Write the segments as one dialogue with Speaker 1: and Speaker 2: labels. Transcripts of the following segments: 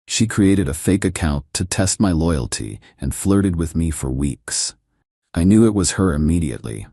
Speaker 1: She created a fake account to test my loyalty and flirted with me for weeks. I knew it was her immediately.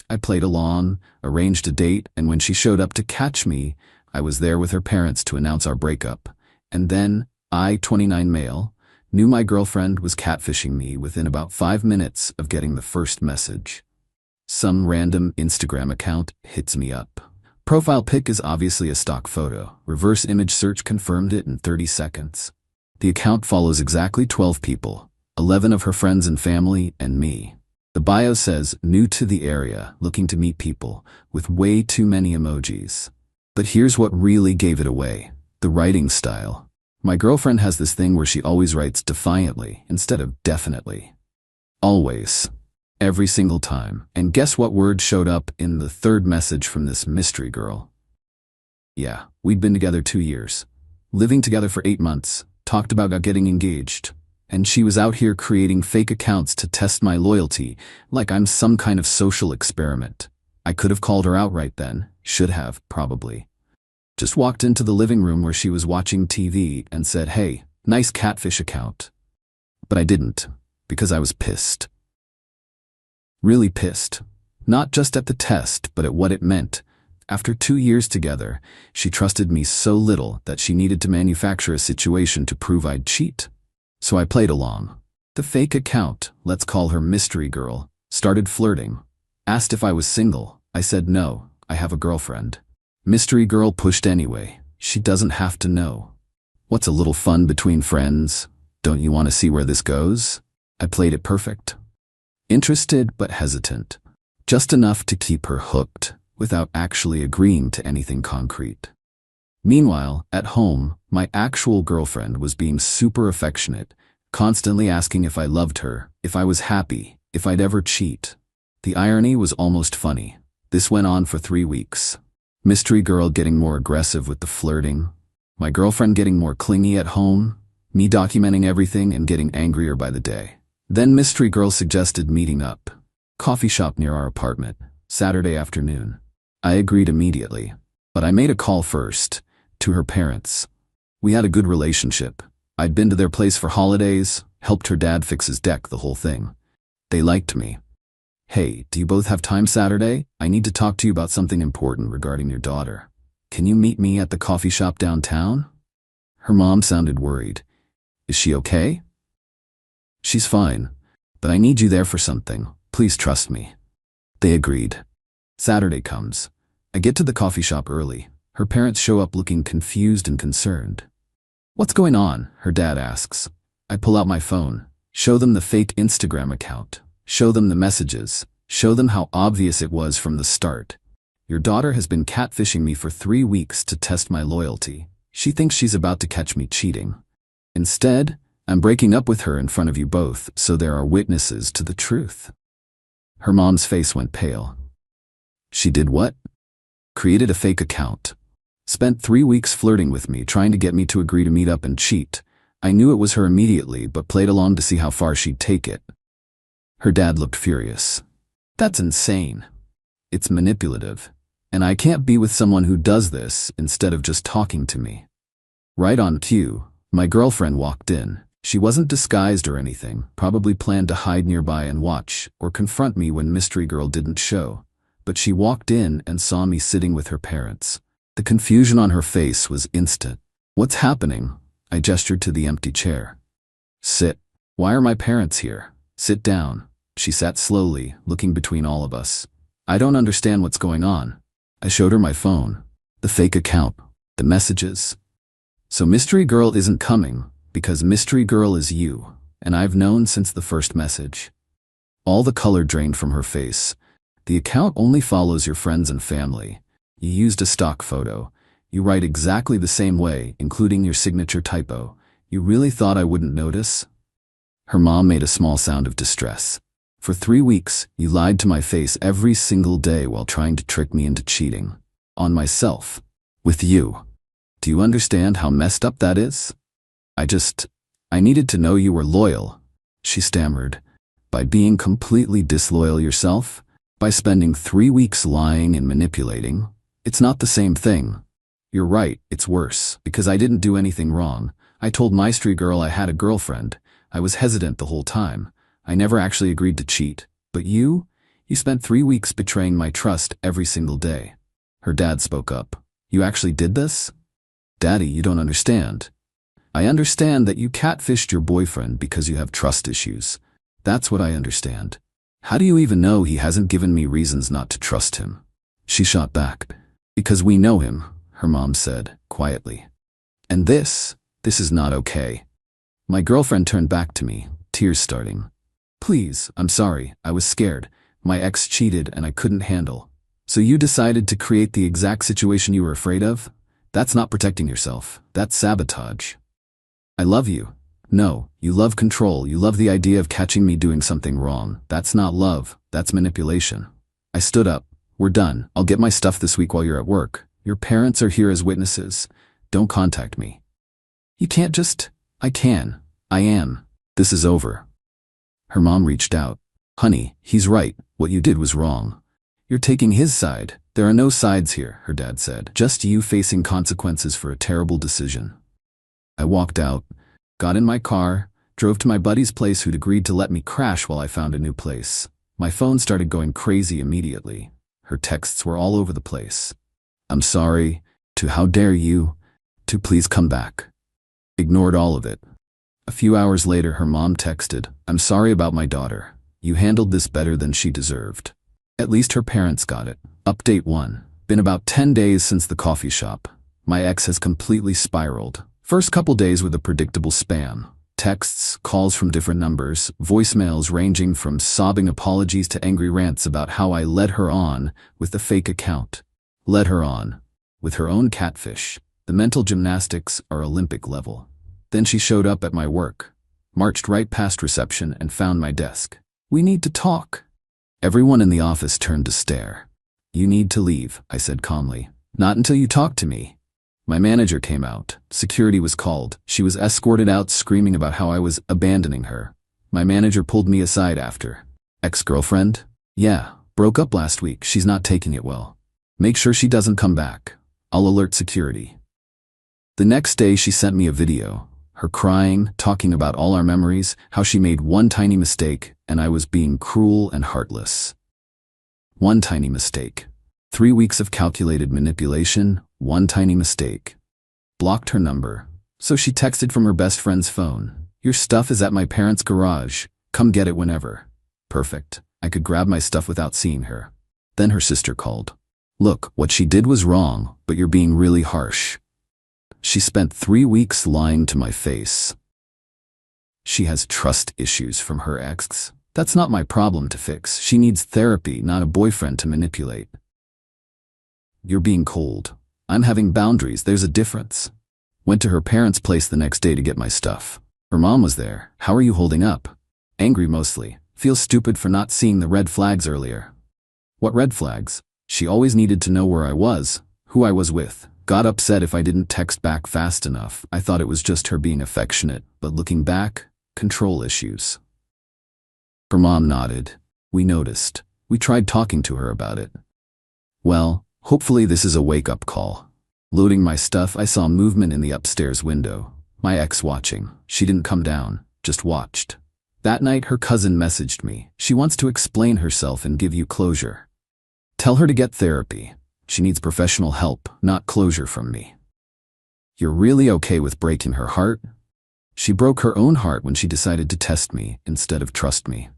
Speaker 1: I played along, arranged a date, and when she showed up to catch me, I was there with her parents to announce our breakup. And then, I, 29 male, knew my girlfriend was catfishing me within about 5 minutes of getting the first message. Some random Instagram account hits me up. Profile pic is obviously a stock photo. Reverse image search confirmed it in 30 seconds. The account follows exactly 12 people, 11 of her friends and family, and me. The bio says, new to the area, looking to meet people, with way too many emojis. But here's what really gave it away: the writing style. My girlfriend has this thing where she always writes defiantly instead of definitely. Always. Every single time. And guess what word showed up in the third message from this mystery girl? Yeah, we'd been together 2 years. Living together for 8 months. Talked about getting engaged. And she was out here creating fake accounts to test my loyalty, like I'm some kind of social experiment. I could have called her out right then. Should have, probably. Just walked into the living room where she was watching TV and said, "Hey, nice catfish account." But I didn't, because I was pissed. Really pissed. Not just at the test, but at what it meant. After 2 years together, she trusted me so little that she needed to manufacture a situation to prove I'd cheat. So I played along. The fake account, let's call her Mystery Girl, started flirting. Asked if I was single. I said no, I have a girlfriend. Mystery Girl pushed anyway. She doesn't have to know. What's a little fun between friends? Don't you want to see where this goes? I played it perfect. Interested but hesitant. Just enough to keep her hooked, without actually agreeing to anything concrete. Meanwhile, at home, my actual girlfriend was being super affectionate, constantly asking if I loved her, if I was happy, if I'd ever cheat. The irony was almost funny. This went on for 3 weeks. Mystery Girl getting more aggressive with the flirting, my girlfriend getting more clingy at home, me documenting everything and getting angrier by the day. Then Mystery Girl suggested meeting up. Coffee shop near our apartment, Saturday afternoon. I agreed immediately, but I made a call first, to her parents. We had a good relationship. I'd been to their place for holidays, helped her dad fix his deck, the whole thing. They liked me. "Hey, do you both have time Saturday? I need to talk to you about something important regarding your daughter. Can you meet me at the coffee shop downtown?" Her mom sounded worried. "Is she okay?" "She's fine, but I need you there for something. Please trust me." They agreed. Saturday comes. I get to the coffee shop early. Her parents show up looking confused and concerned. "What's going on?" her dad asks. I pull out my phone, show them the fake Instagram account, show them the messages, show them how obvious it was from the start. "Your daughter has been catfishing me for 3 weeks to test my loyalty. She thinks she's about to catch me cheating. Instead, I'm breaking up with her in front of you both, so there are witnesses to the truth." Her mom's face went pale. She did what? Created a fake account. Spent 3 weeks flirting with me, trying to get me to agree to meet up and cheat. I knew it was her immediately, but played along to see how far she'd take it. Her dad looked furious. "That's insane. It's manipulative. And I can't be with someone who does this instead of just talking to me." Right on cue, my girlfriend walked in. She wasn't disguised or anything, probably planned to hide nearby and watch, or confront me when Mystery Girl didn't show. But she walked in and saw me sitting with her parents. The confusion on her face was instant. "What's happening?" I gestured to the empty chair. "Sit. Why are my parents here? Sit down." She sat slowly, looking between all of us. "I don't understand what's going on." I showed her my phone. The fake account. The messages. "So Mystery Girl isn't coming, because Mystery Girl is you, and I've known since the first message." All the color drained from her face. "The account only follows your friends and family. You used a stock photo. You write exactly the same way, including your signature typo. You really thought I wouldn't notice?" Her mom made a small sound of distress. "For 3 weeks, you lied to my face every single day while trying to trick me into cheating. On myself. With you. Do you understand how messed up that is? I needed to know you were loyal," she stammered. "By being completely disloyal yourself? By spending 3 weeks lying and manipulating? It's not the same thing." "You're right, it's worse, because I didn't do anything wrong. I told my street girl I had a girlfriend. I was hesitant the whole time. I never actually agreed to cheat. But you spent 3 weeks betraying my trust every single day. Her dad spoke up. You actually did this? Daddy, you don't understand. I understand that you catfished your boyfriend because you have trust issues. That's what I understand. How do you even know he hasn't given me reasons not to trust him? She shot back. Because we know him, her mom said, quietly. And this is not okay. My girlfriend turned back to me, tears starting. Please, I'm sorry, I was scared. My ex cheated and I couldn't handle. So you decided to create the exact situation you were afraid of? That's not protecting yourself. That's sabotage. I love you. No, you love control. You love the idea of catching me doing something wrong. That's not love. That's manipulation. I stood up. We're done. I'll get my stuff this week while you're at work. Your parents are here as witnesses. Don't contact me. You can't just... I can. I am. This is over. Her mom reached out. Honey, he's right. What you did was wrong. You're taking his side. There are no sides here, her dad said. Just you facing consequences for a terrible decision. I walked out, got in my car, drove to my buddy's place who'd agreed to let me crash while I found a new place. My phone started going crazy immediately. Her texts were all over the place. I'm sorry, to how dare you, to please come back. Ignored all of it. A few hours later, her mom texted, I'm sorry about my daughter. You handled this better than she deserved. At least her parents got it. Update 1. Been about 10 days since the coffee shop. My ex has completely spiraled. First couple days with a predictable spam. Texts, calls from different numbers, voicemails ranging from sobbing apologies to angry rants about how I led her on with the fake account. Led her on. With her own catfish. The mental gymnastics are Olympic level. Then she showed up at my work. Marched right past reception and found my desk. We need to talk. Everyone in the office turned to stare. You need to leave, I said calmly. Not until you talk to me. My manager came out. Security was called. She was escorted out screaming about how I was abandoning her. My manager pulled me aside after. Ex-girlfriend? Yeah, broke up last week. She's not taking it well. Make sure she doesn't come back. I'll alert security. The next day she sent me a video. Her crying, talking about all our memories, how she made one tiny mistake, and I was being cruel and heartless. One tiny mistake. 3 weeks of calculated manipulation, one tiny mistake. Blocked her number. So she texted from her best friend's phone. Your stuff is at my parents' garage. Come get it whenever. Perfect. I could grab my stuff without seeing her. Then her sister called. Look, what she did was wrong, but you're being really harsh. She spent 3 weeks lying to my face. She has trust issues from her ex. That's not my problem to fix. She needs therapy, not a boyfriend to manipulate. You're being cold. I'm having boundaries. There's a difference. Went to her parents' place the next day to get my stuff. Her mom was there. How are you holding up? Angry mostly. Feel stupid for not seeing the red flags earlier. What red flags? She always needed to know where I was, who I was with. Got upset if I didn't text back fast enough. I thought it was just her being affectionate, but looking back, control issues. Her mom nodded. We noticed. We tried talking to her about it. Well, hopefully this is a wake-up call. Loading my stuff, I saw movement in the upstairs window. My ex watching. She didn't come down, just watched. That night, her cousin messaged me. She wants to explain herself and give you closure. Tell her to get therapy. She needs professional help, not closure from me. You're really okay with breaking her heart? She broke her own heart when she decided to test me instead of trust me.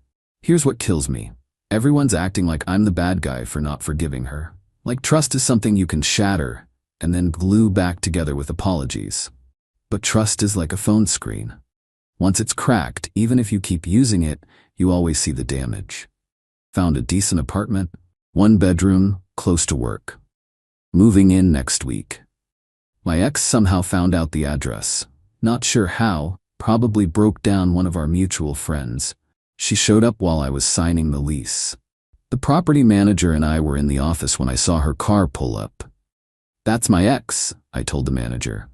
Speaker 1: Here's what kills me. Everyone's acting like I'm the bad guy for not forgiving her. Like trust is something you can shatter and then glue back together with apologies. But trust is like a phone screen. Once it's cracked, even if you keep using it, you always see the damage. Found a decent apartment, 1 bedroom, close to work. Moving in next week. My ex somehow found out the address. Not sure how, probably broke down one of our mutual friends. She showed up while I was signing the lease. The property manager and I were in the office when I saw her car pull up. That's my ex, I told the manager.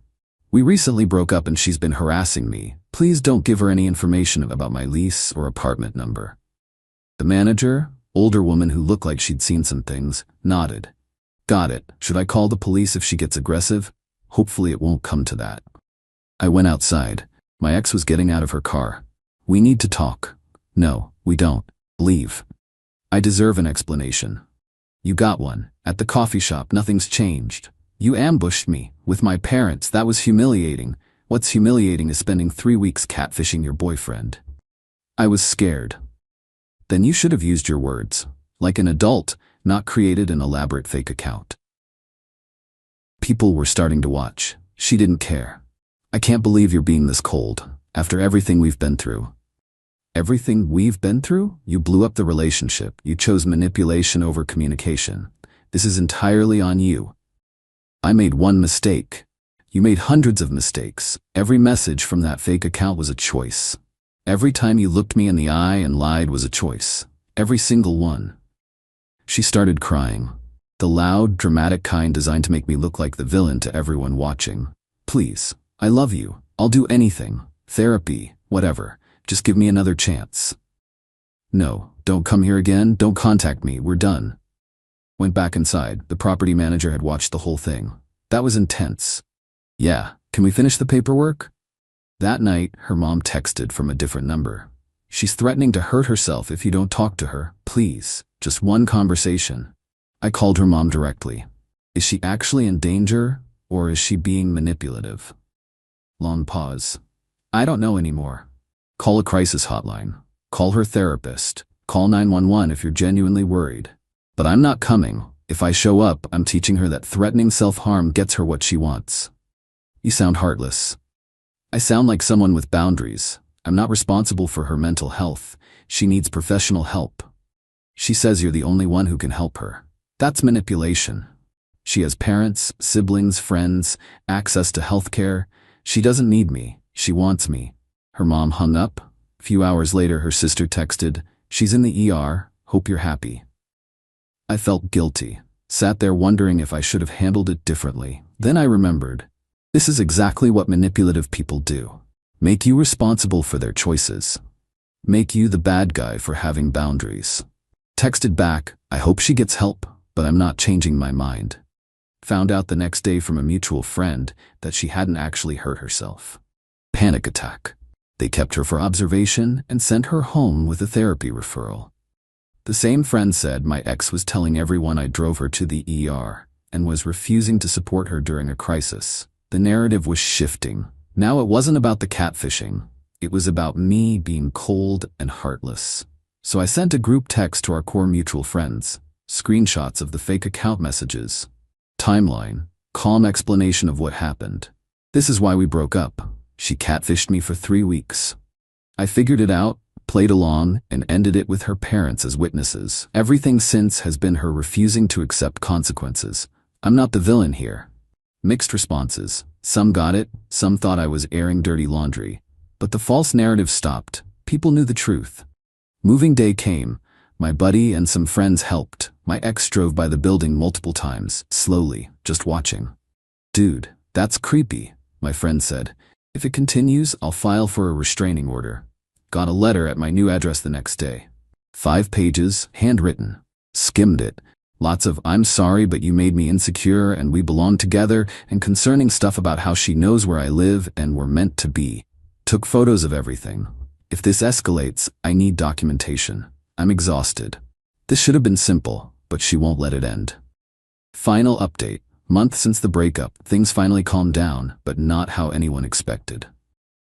Speaker 1: We recently broke up and she's been harassing me. Please don't give her any information about my lease or apartment number. The manager, older woman who looked like she'd seen some things, nodded. Got it. Should I call the police if she gets aggressive? Hopefully it won't come to that. I went outside. My ex was getting out of her car. We need to talk. No, we don't. Leave. I deserve an explanation. You got one. At the coffee shop, nothing's changed. You ambushed me. With my parents, that was humiliating. What's humiliating is spending 3 weeks catfishing your boyfriend. I was scared. Then you should have used your words. Like an adult, not created an elaborate fake account. People were starting to watch. She didn't care. I can't believe you're being this cold, after everything we've been through. Everything we've been through? You blew up the relationship. You chose manipulation over communication. This is entirely on you. I made one mistake. You made hundreds of mistakes. Every message from that fake account was a choice. Every time you looked me in the eye and lied was a choice. Every single one. She started crying. The loud, dramatic kind designed to make me look like the villain to everyone watching. Please, I love you. I'll do anything. Therapy, whatever. Just give me another chance. No, don't come here again. Don't contact me. We're done. Went back inside. The property manager had watched the whole thing. That was intense. Yeah, can we finish the paperwork? That night, her mom texted from a different number. She's threatening to hurt herself if you don't talk to her. Please, just one conversation. I called her mom directly. Is she actually in danger, or is she being manipulative? Long pause. I don't know anymore. Call a crisis hotline. Call her therapist. Call 911 if you're genuinely worried. But I'm not coming. If I show up, I'm teaching her that threatening self-harm gets her what she wants. You sound heartless. I sound like someone with boundaries. I'm not responsible for her mental health. She needs professional help. She says you're the only one who can help her. That's manipulation. She has parents, siblings, friends, access to healthcare. She doesn't need me. She wants me. Her mom hung up. A few hours later, her sister texted, "She's in the ER. Hope you're happy." I felt guilty. Sat there wondering if I should have handled it differently. Then I remembered. This is exactly what manipulative people do. Make you responsible for their choices. Make you the bad guy for having boundaries. Texted back, I hope she gets help, but I'm not changing my mind. Found out the next day from a mutual friend that she hadn't actually hurt herself. Panic attack. They kept her for observation and sent her home with a therapy referral. The same friend said my ex was telling everyone I drove her to the ER and was refusing to support her during a crisis. The narrative was shifting. Now it wasn't about the catfishing. It was about me being cold and heartless. So I sent a group text to our core mutual friends. Screenshots of the fake account messages. Timeline. Calm explanation of what happened. This is why we broke up. She catfished me for 3 weeks. I figured it out, played along, and ended it with her parents as witnesses. Everything since has been her refusing to accept consequences. I'm not the villain here. Mixed responses. Some got it, some thought I was airing dirty laundry. But the false narrative stopped. People knew the truth. Moving day came. My buddy and some friends helped. My ex drove by the building multiple times, slowly, just watching. Dude, that's creepy, my friend said. If it continues, I'll file for a restraining order. Got a letter at my new address the next day. 5 pages, handwritten. Skimmed it. Lots of "I'm sorry but you made me insecure and we belong together" and concerning stuff about how she knows where I live and we're meant to be. Took photos of everything. If this escalates, I need documentation. I'm exhausted. This should have been simple, but she won't let it end. Final update. Month since the breakup, things finally calmed down, but not how anyone expected.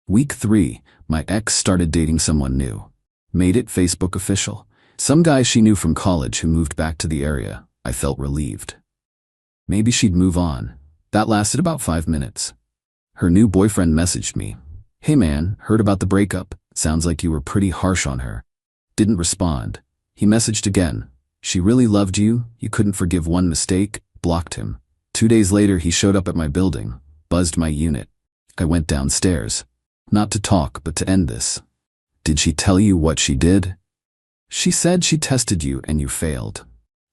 Speaker 1: Week 3, my ex started dating someone new. Made it Facebook official. Some guy she knew from college who moved back to the area. I felt relieved. Maybe she'd move on. That lasted about 5 minutes. Her new boyfriend messaged me. "Hey man, heard about the breakup. Sounds like you were pretty harsh on her." Didn't respond. He messaged again. "She really loved you. You couldn't forgive one mistake." Blocked him. 2 days later, he showed up at my building. Buzzed my unit. I went downstairs. Not to talk, but to end this. "Did she tell you what she did?" "She said she tested you and you failed."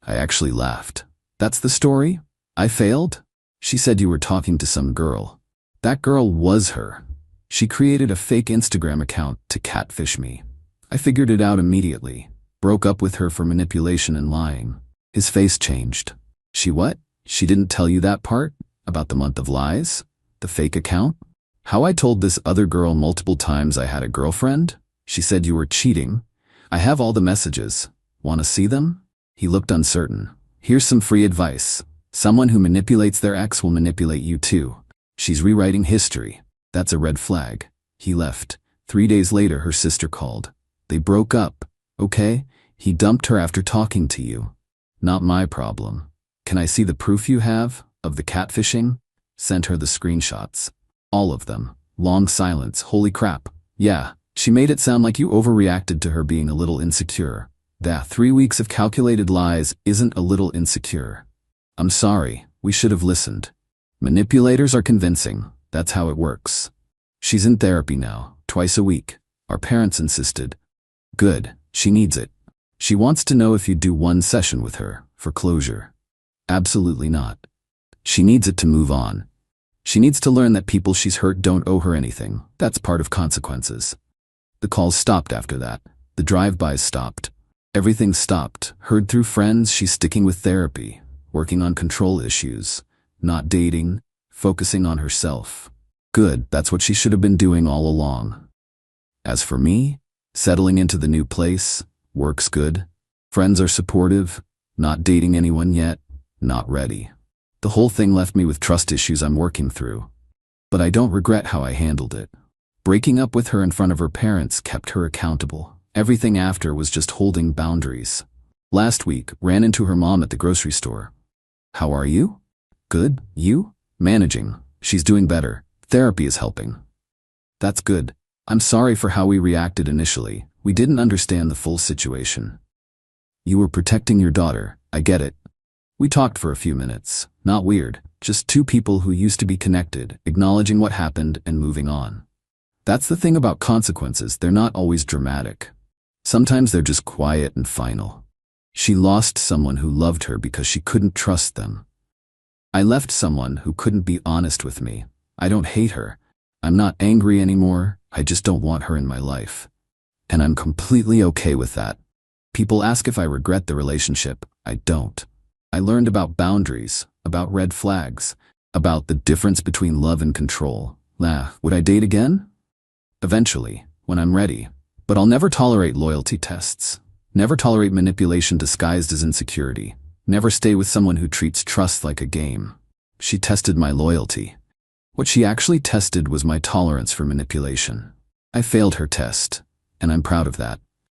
Speaker 1: I actually laughed. "That's the story? I failed?" "She said you were talking to some girl." That girl was her. She created a fake Instagram account to catfish me. I figured it out immediately. Broke up with her for manipulation and lying. His face changed. "She what? She didn't tell you that part? About the month of lies? The fake account?" How I told this other girl multiple times I had a girlfriend? She said you were cheating. I have all the messages. Want to see them? He looked uncertain. Here's some free advice. Someone who manipulates their ex will manipulate you too. She's rewriting history. That's a red flag. He left. 3 days later, her sister called. They broke up. Okay? He dumped her after talking to you. Not my problem. Can I see the proof you have of the catfishing? Sent her the screenshots. All of them. Long silence. Holy crap. Yeah, she made it sound like you overreacted to her being a little insecure. That 3 weeks of calculated lies isn't a little insecure. I'm sorry, we should have listened. Manipulators are convincing. That's how it works. She's in therapy now, twice a week. Our parents insisted. Good, she needs it. She wants to know if you'd do one session with her, for closure. Absolutely not. She needs it to move on. She needs to learn that people she's hurt don't owe her anything. That's part of consequences. The calls stopped after that. The drive-bys stopped. Everything stopped. Heard through friends she's sticking with therapy, working on control issues, not dating, focusing on herself. Good, that's what she should have been doing all along. As for me, settling into the new place, work's good. Friends are supportive, not dating anyone yet, not ready. The whole thing left me with trust issues I'm working through. But I don't regret how I handled it. Breaking up with her in front of her parents kept her accountable. Everything after was just holding boundaries. Last week, ran into her mom at the grocery store. How are you? Good, you? Managing. She's doing better. Therapy is helping. That's good. I'm sorry for how we reacted initially. We didn't understand the full situation. You were protecting your daughter. I get it. We talked for a few minutes. Not weird. Just two people who used to be connected, acknowledging what happened and moving on. That's the thing about consequences. They're not always dramatic. Sometimes they're just quiet and final. She lost someone who loved her because she couldn't trust them. I left someone who couldn't be honest with me. I don't hate her. I'm not angry anymore. I just don't want her in my life. And I'm completely okay with that. People ask if I regret the relationship. I don't. I learned about boundaries, about red flags, about the difference between love and control. Would I date again? Eventually, when I'm ready. But I'll never tolerate loyalty tests. Never tolerate manipulation disguised as insecurity. Never stay with someone who treats trust like a game. She tested my loyalty. What she actually tested was my tolerance for manipulation. I failed her test, and I'm proud of that.